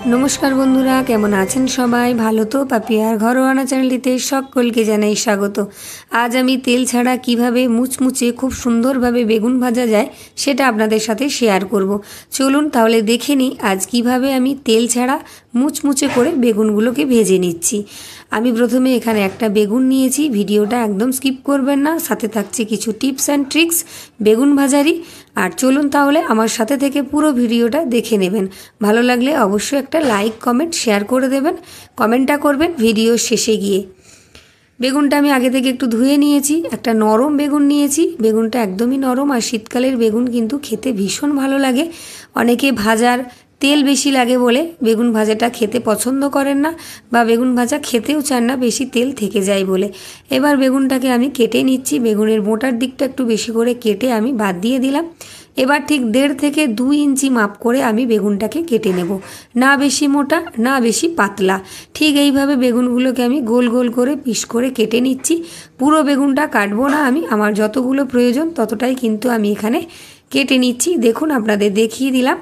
नमस्कार बंधुरा केमन आছেন सबाई भालो तो पापियार घरोयाना चैनलটিতে সকলকে জানাই স্বাগত। आज আমি তেল ছাড়া কিভাবে মুচমুচে খুব সুন্দরভাবে বেগুন ভাজা যায় সেটা আপনাদের সাথে শেয়ার করব। চলুন তাহলে দেখে নিই আজ কিভাবে আমি তেল ছাড়া মুচমুচে করে বেগুনগুলোকে ভেজে নিচ্ছি। আমি প্রথমে এখানে একটা বেগুন নিয়েছি, ভিডিওটা একদম স্কিপ করবেন না, সাথে থাকছে কিছু টিপস অ্যান্ড ট্রিক্স বেগুন ভাজারই। আর চলুন তাহলে আমার সাথে থেকে পুরো ভিডিওটা দেখে নেবেন। ভালো লাগলে অবশ্যই একটা লাইক কমেন্ট শেয়ার করে দেবেন, কমেন্টটা করবেন ভিডিও শেষে গিয়ে। বেগুনটা আমি আগে থেকে একটু ধুয়ে নিয়েছি, একটা নরম বেগুন নিয়েছি, বেগুনটা একদমই নরম। আর শীতকালের বেগুন কিন্তু খেতে ভীষণ ভালো লাগে। অনেকে ভাজার তেল বেশি লাগে বলে বেগুন ভাজাটা খেতে পছন্দ করেন না, বা বেগুন ভাজা খেতেও চান না বেশি তেল থেকে যায় বলে। এবার বেগুনটাকে আমি কেটে নিচ্ছি, বেগুনের মোটার দিকটা একটু বেশি করে কেটে আমি বাদ দিয়ে দিলাম। এবার ঠিক 1.5 থেকে 2 ইঞ্চি মাপ করে আমি বেগুনটাকে কেটে নেব, না বেশি মোটা না বেশি পাতলা। ঠিক এইভাবে বেগুনগুলোকে আমি গোল গোল করে পিস করে কেটে নিচ্ছি। পুরো বেগুনটা কাটবো না আমি, আমার যতগুলো প্রয়োজন ততটাই কিন্তু আমি এখানে কেটে নিচ্ছি। দেখুন আপনাদের দেখিয়ে দিলাম।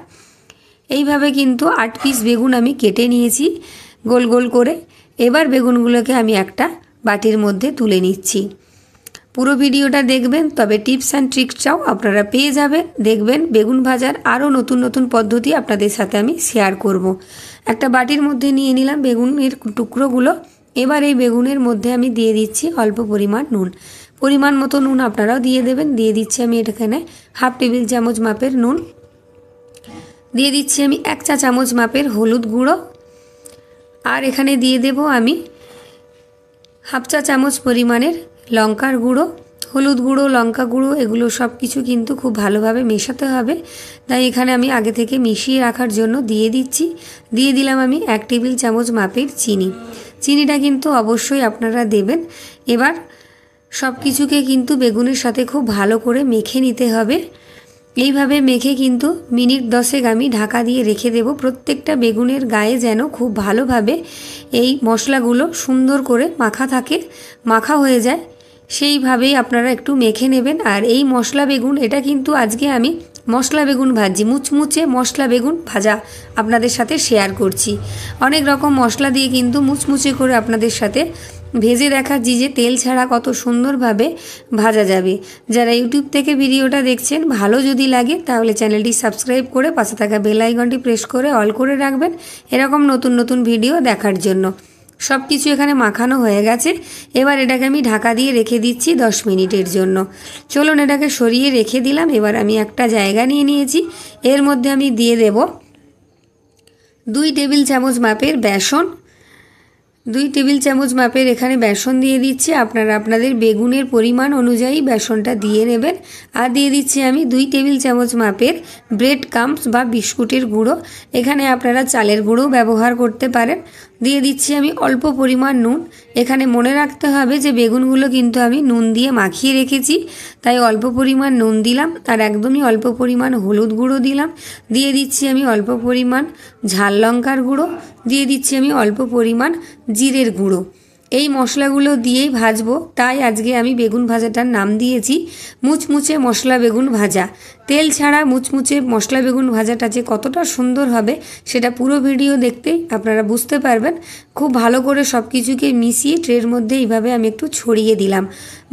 এইভাবে কিন্তু 8 পিস বেগুন আমি কেটে নিয়েছি গোল গোল করে। এবার বেগুনগুলোকে আমি একটা বাটির মধ্যে তুলে নিচ্ছি। পুরো ভিডিওটা দেখবেন, তবে টিপস অ্যান্ড ট্রিক্সটাও আপনারা পেয়ে যাবেন। দেখবেন বেগুন ভাজার আরও নতুন নতুন পদ্ধতি আপনাদের সাথে আমি শেয়ার করব। একটা বাটির মধ্যে নিয়ে নিলাম বেগুনের টুকরোগুলো। এবার এই বেগুনের মধ্যে আমি দিয়ে দিচ্ছি অল্প পরিমাণ নুন, পরিমাণ মতো নুন আপনারাও দিয়ে দেবেন। দিয়ে দিচ্ছি আমি এখানে 1/2 টেবিল চামচ মাপের নুন, দিয়ে দিচ্ছি আমি 1 চা চামচ মাপের হলুদ গুঁড়ো, আর এখানে দিয়ে দেব আমি 1/2 চা চামচ পরিমাণের লঙ্কার গুঁড়ো। হলুদ গুঁড়ো লঙ্কা গুঁড়ো এগুলো সব কিছু কিন্তু খুব ভালোভাবে মেশাতে হবে, তাই এখানে আমি আগে থেকে মিশিয়ে রাখার জন্য দিয়ে দিচ্ছি। দিয়ে দিলাম আমি 1 টেবিল চামচ মাপের চিনি, চিনিটা কিন্তু অবশ্যই আপনারা দেবেন। এবার সব কিছুকে কিন্তু বেগুনের সাথে খুব ভালো করে মেখে নিতে হবে। এইভাবে মেখে কিন্তু মিনিট 10 আমি ঢাকা দিয়ে রেখে দেব, প্রত্যেকটা বেগুনের গায়ে যেন খুব ভালোভাবে এই মশলাগুলো সুন্দর করে মাখা থাকে, মাখা হয়ে যায়। সেইভাবেই আপনারা একটু মেখে নেবেন। আর এই মশলা বেগুন, এটা কিন্তু আজকে আমি মশলা বেগুন ভাজি, মুচমুচে মশলা বেগুন ভাজা আপনাদের সাথে শেয়ার করছি। অনেক রকম মশলা দিয়ে কিন্তু মুচমুচে করে আপনাদের সাথে ভেজে দেখাচ্ছি যে তেল ছাড়া কত সুন্দরভাবে ভাজা যাবে। যারা ইউটিউব থেকে ভিডিওটা দেখছেন, ভালো যদি লাগে তাহলে চ্যানেলটি সাবস্ক্রাইব করে পাশে থাকা বেল আইকনটি প্রেস করে অল করে রাখবেন এরকম নতুন নতুন ভিডিও দেখার জন্য। সব কিছু এখানে মাখানো হয়ে গেছে। এবার এটাকে আমি ঢাকা দিয়ে রেখে দিচ্ছি 10 মিনিটের জন্য। চলুন এটাকে সরিয়ে রেখে দিলাম। এবার আমি একটা জায়গা নিয়ে নিয়েছি, এর মধ্যে আমি দিয়ে দেব 2 টেবিল চামচ মাপের বেসন। 2 টেবিল চামচ মাপের এখানে বেসন দিয়ে দিচ্ছি, আপনারা আপনাদের বেগুনের পরিমাণ অনুযায়ী বেসনটা দিয়ে নেবেন। আর দিয়ে দিচ্ছি আমি 2 টেবিল চামচ মাপের ব্রেড ক্রাম্বস বা বিস্কুটের গুঁড়ো, এখানে আপনারা চালের গুঁড়ো ব্যবহার করতে পারেন। দিয়ে দিচ্ছি আমি অল্প পরিমাণ নুন। এখানে মনে রাখতে হবে যে বেগুনগুলো কিন্তু আমি নুন দিয়ে মাখিয়ে রেখেছি, তাই অল্প পরিমাণ নুন দিলাম। আর একদমই অল্প পরিমাণ হলুদ গুঁড়ো দিলাম। দিয়ে দিচ্ছি আমি অল্প পরিমাণ ঝাল লঙ্কার গুঁড়ো, দিয়ে দিচ্ছি আমি অল্প পরিমাণ জিরের গুঁড়ো। এই মশলাগুলো দিয়েই ভাজবো, তাই আজকে আমি বেগুন ভাজাটার নাম দিয়েছি মুচমুচে মশলা বেগুন ভাজা। তেল ছাড়া মুচমুচে মশলা বেগুন ভাজাটা যে কতটা সুন্দর হবে সেটা পুরো ভিডিও দেখতেই আপনারা বুঝতে পারবেন। খুব ভালো করে সব কিছুকে মিশিয়ে ট্রের মধ্যে এইভাবে আমি একটু ছড়িয়ে দিলাম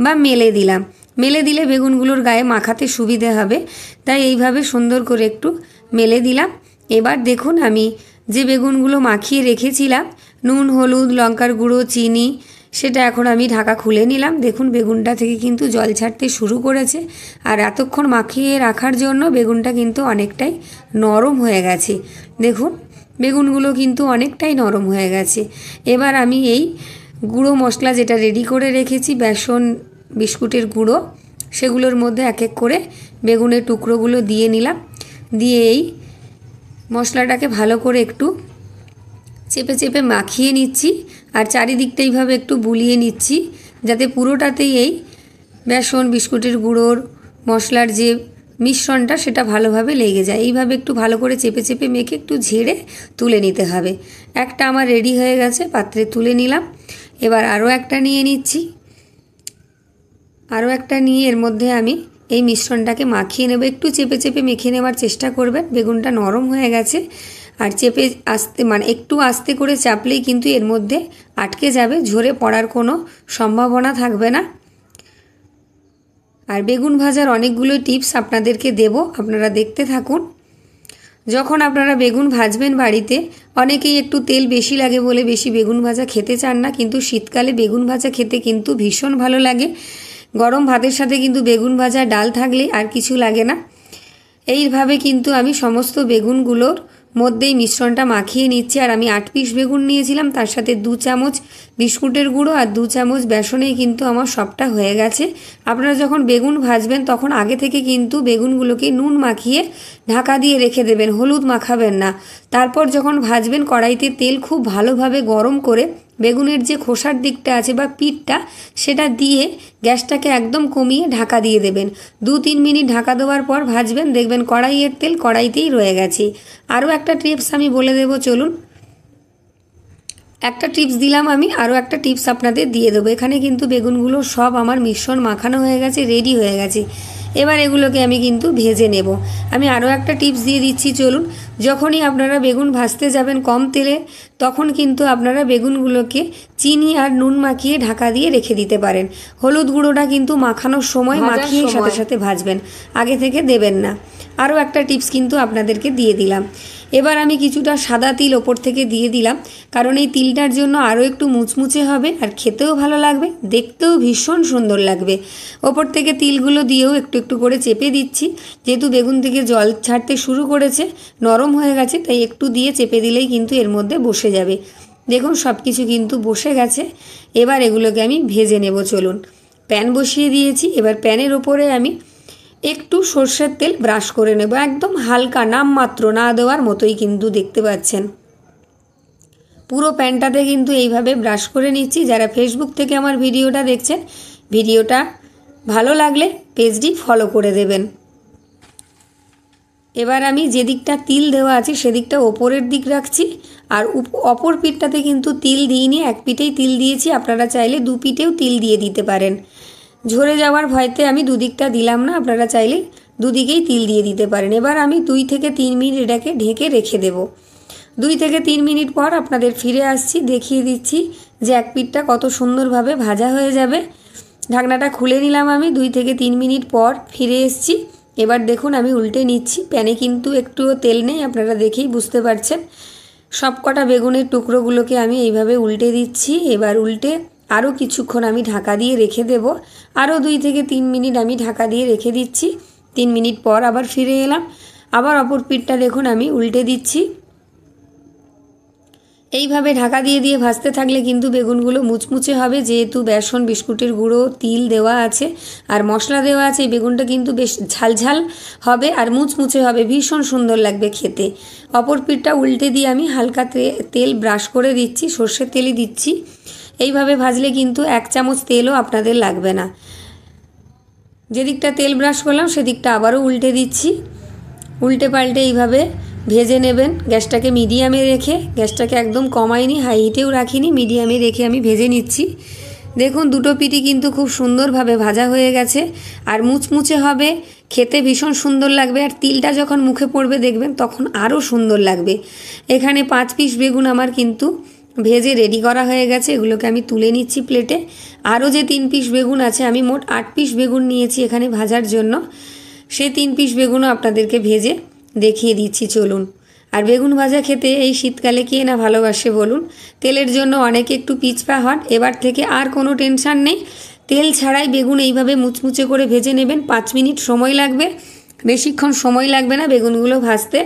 বা মেলে দিলাম। মেলে দিলে বেগুনগুলোর গায়ে মাখাতে সুবিধে হবে, তাই এইভাবে সুন্দর করে একটু মেলে দিলাম। এবার দেখুন আমি যে বেগুনগুলো মাখিয়ে রেখেছিলাম নুন হলুদ লঙ্কার গুঁড়ো চিনি, সেটা এখন আমি ঢাকা খুলে নিলাম। দেখুন বেগুনটা থেকে কিন্তু জল ছাড়তে শুরু করেছে। আর এতক্ষণ মাখিয়ে রাখার জন্য বেগুনটা কিন্তু অনেকটাই নরম হয়ে গেছে। দেখুন বেগুনগুলো কিন্তু অনেকটাই নরম হয়ে গেছে। এবার আমি এই গুঁড়ো মশলা যেটা রেডি করে রেখেছি বেসন বিস্কুটের গুঁড়ো, সেগুলোর মধ্যে এক এক করে বেগুনের টুকরোগুলো দিয়ে নিলাম। দিয়ে এই মশলাটাকে ভালো করে একটু চেপে চেপে মাখিয়ে নিচ্ছি। আর চারিদিকটা এইভাবে একটু বুলিয়ে নিচ্ছি যাতে পুরোটাতেই এই বেসন বিস্কুটের গুঁড়োর মশলার যে মিশ্রণটা সেটা ভালোভাবে লেগে যায়। এইভাবে একটু ভালো করে চেপে চেপে মেখে একটু ঝেড়ে তুলে নিতে হবে। একটা আমার রেডি হয়ে গেছে, পাত্রে তুলে নিলাম। এবার আরও একটা নিয়ে নিচ্ছি, আরও একটা নিয়ে এর মধ্যে আমি এই মিশ্রণটাকে মাখিয়ে নেব। একটু চেপে চেপে মেখে নেওয়ার চেষ্টা করবেন, বেগুনটা নরম হয়ে গেছে। আর চেপে আস্তে মানে একটু আস্তে করে চাপলেই কিন্তু এর মধ্যে আটকে যাবে, ঝরে পড়ার কোনো সম্ভাবনা থাকবে না। আর বেগুন ভাজার অনেকগুলো টিপস আপনাদেরকে দেব, আপনারা দেখতে থাকুন। যখন আপনারা বেগুন ভাজবেন বাড়িতে, অনেকেই একটু তেল বেশি লাগে বলে বেশি বেগুন ভাজা খেতে চান না, কিন্তু শীতকালে বেগুন ভাজা খেতে কিন্তু ভীষণ ভালো লাগে। গরম ভাতের সাথে কিন্তু বেগুন ভাজা ডাল থাকলে আর কিছু লাগে না। এইভাবে কিন্তু আমি সমস্ত বেগুনগুলোর মধ্যেই মিশ্রণটা মাখিয়ে নিচ্ছি। আর আমি 8 পিস বেগুন নিয়েছিলাম, তার সাথে 2 চামচ বিস্কুটের গুঁড়ো আর 2 চামচ বেসনেই কিন্তু আমার সবটা হয়ে গেছে। আপনারা যখন বেগুন ভাজবেন তখন আগে থেকে কিন্তু বেগুনগুলোকে নুন মাখিয়ে ঢাকা দিয়ে রেখে দেবেন, হলুদ মাখাবেন না। তারপর যখন ভাজবেন কড়াইতে তেল খুব ভালোভাবে গরম করে বেগুনের যে খোসার দিকটা আছে বা পিঠটা, সেটা দিয়ে গ্যাসটাকে একদম কমিয়ে ঢাকা দিয়ে দেবেন। 2-3 মিনিট ঢাকা দেওয়ার পর ভাজবেন, দেখবেন কড়াইয়ের তেল কড়াইতেই রয়ে গেছে। আরও একটা টিপস আমি বলে দেব, চলুন। একটা টিপস দিলাম আমি, আরও একটা টিপস আপনাদের দিয়ে দেবো। এখানে কিন্তু বেগুনগুলো সব আমার মিশ্রণ মাখানো হয়ে গেছে, রেডি হয়ে গেছে। এবার এগুলোকে আমি কিন্তু ভেজে নেব। আমি আরও একটা টিপস দিয়ে দিচ্ছি, চলুন। যখনই আপনারা বেগুন ভাজতে যাবেন কম তেলে, তখন কিন্তু আপনারা বেগুনগুলোকে চিনি আর নুন মাখিয়ে ঢাকা দিয়ে রেখে দিতে পারেন। হলুদ গুঁড়োটা কিন্তু মাখানোর সময় মাখিয়ে সাথে সাথে ভাজবেন, আগে থেকে দেবেন না। আরও একটা টিপস কিন্তু আপনাদেরকে দিয়ে দিলাম। এবার আমি কিছুটা সাদা তিল ওপর থেকে দিয়ে দিলাম, কারণ এই তিলটার জন্য আরও একটু মুচমুচে হবে আর খেতেও ভালো লাগবে, দেখতেও ভীষণ সুন্দর লাগবে। ওপর থেকে তিলগুলো দিয়েও একটু একটু করে চেপে দিচ্ছি, যেহেতু বেগুন থেকে জল ছাড়তে শুরু করেছে, নরম হয়ে গেছে, তাই একটু দিয়ে চেপে দিলেই কিন্তু এর মধ্যে বসে যাবে। দেখুন সব কিছু কিন্তু বসে গেছে। এবার এগুলোকে আমি ভেজে নেব, চলুন। প্যান বসিয়ে দিয়েছি, এবার প্যানের ওপরে আমি একটু সর্ষের তেল ব্রাশ করে নেব, একদম হালকা, নামমাত্র, না দেওয়ার মতোই কিন্তু দেখতে পাচ্ছেন। পুরো প্যানটাতে কিন্তু এইভাবে ব্রাশ করে নিচ্ছি। যারা ফেসবুক থেকে আমার ভিডিওটা দেখছেন, ভিডিওটা ভালো লাগলে পেজটি ফলো করে দেবেন। এবার আমি যে দিকটা তিল দেওয়া আছে সেদিকটা ওপরের দিক রাখছি, আর অপর পিঠটাতে কিন্তু তিল দিইনি, এক পিঠেই তিল দিয়েছি। আপনারা চাইলে 2 পিঠেও তিল দিয়ে দিতে পারেন। ঝরে যাওয়ার ভয়তে আমি দুদিকটা দিলাম না, আপনারা চাইলে দুদিকেই তিল দিয়ে দিতে পারেন। এবার আমি 2 থেকে 3 মিনিট এটাকে ঢেকে রেখে দেব। 2 থেকে 3 মিনিট পর আপনাদের ফিরে আসছি, দেখিয়ে দিচ্ছি যে এক পিঠটা কত সুন্দরভাবে ভাজা হয়ে যাবে। ঢাকনাটা খুলে নিলাম আমি, 2 থেকে 3 মিনিট পর ফিরে এসেছি। এবার দেখুন আমি উল্টে নিচ্ছি। প্যানে কিন্তু একটুও তেল নেই, আপনারা দেখেই বুঝতে পারছেন। সব কটা বেগুনের টুকরোগুলোকে আমি এইভাবে উল্টে দিচ্ছি। এবার উল্টে আরও কিছুক্ষণ আমি ঢাকা দিয়ে রেখে দেব। আরও 2 থেকে 3 মিনিট আমি ঢাকা দিয়ে রেখে দিচ্ছি। 3 মিনিট পর আবার ফিরে এলাম। আবার অপর পিঠটা দেখুন আমি উল্টে দিচ্ছি। এইভাবে ঢাকা দিয়ে দিয়ে ভাজতে থাকলে কিন্তু বেগুনগুলো মুচমুচে হবে, যেহেতু বেসন, বিস্কুটের গুঁড়ো, তিল দেওয়া আছে আর মশলা দেওয়া আছে। এই বেগুনটা কিন্তু বেশ ঝালঝাল হবে আর মুচমুচে হবে, ভীষণ সুন্দর লাগবে খেতে। অপর পিঠটা উল্টে দিয়ে আমি হালকা তেল ব্রাশ করে দিচ্ছি, সর্ষের তেলই দিচ্ছি। এইভাবে ভাজলে কিন্তু 1 চামচ তেলও আপনাদের লাগবে না। যেদিকটা তেল ব্রাশ করলাম সেদিকটা আবারও উল্টে দিচ্ছি। উল্টে পাল্টে এইভাবে ভেজে নেবেন। গ্যাসটাকে মিডিয়ামে রেখে, গ্যাসটাকে একদম কমাইনি, হাই হিটেও রাখিনি, মিডিয়ামে রেখে আমি ভেজে নিচ্ছি। দেখুন দুটো পিঠই কিন্তু খুব সুন্দরভাবে ভাজা হয়ে গেছে আর মুচমুচে হবে, খেতে ভীষণ সুন্দর লাগবে। আর তিলটা যখন মুখে পড়বে দেখবেন তখন আরও সুন্দর লাগবে। এখানে 5 পিস বেগুন আমার কিন্তু ভেজে রেডি করা হয়ে গেছে, এগুলোকে আমি তুলে নিচ্ছি প্লেটে। আরও যে 3 পিস বেগুন আছে, আমি মোট 8 পিস বেগুন নিয়েছি এখানে ভাজার জন্য, সেই 3 পিস বেগুনও আপনাদেরকে ভেজে দেখিয়ে দিচ্ছি, চলুন। আর বেগুন ভাজা খেতে এই শীতকালে কে না ভালোবাসে বলুন। তেলের জন্য অনেকে একটু পিছপা হন, এবার থেকে আর কোনো টেনশান নেই। তেল ছাড়াই বেগুন এইভাবে মুচমুচে করে ভেজে নেবেন। 5 মিনিট সময় লাগবে, বেশিক্ষণ সময় লাগবে না বেগুনগুলো ভাজতে।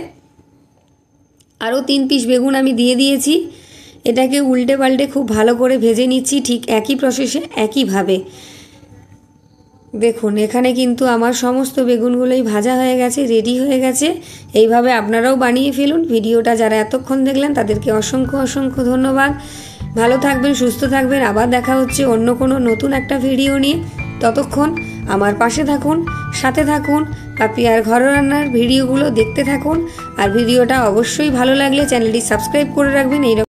আরও 3 পিস বেগুন আমি দিয়ে দিয়েছি। এটাকে উল্টে পাল্টে খুব ভালো করে ভেজে নিচ্ছি, ঠিক একই প্রসেসে একইভাবে। দেখুন এখানে কিন্তু আমার সমস্ত বেগুনগুলোই ভাজা হয়ে গেছে, রেডি হয়ে গেছে। এইভাবে আপনারাও বানিয়ে ফেলুন। ভিডিওটা যারা এতক্ষণ দেখলেন তাদেরকে অসংখ্য অসংখ্য ধন্যবাদ। ভালো থাকবেন, সুস্থ থাকবেন। আবার দেখা হচ্ছে অন্য কোনো নতুন একটা ভিডিও নিয়ে। ততক্ষণ আমার পাশে থাকুন, সাথে থাকুন, পাপিয়ার ঘর রান্নার ভিডিওগুলো দেখতে থাকুন। আর ভিডিওটা অবশ্যই ভালো লাগলে চ্যানেলটি সাবস্ক্রাইব করে রাখবেন।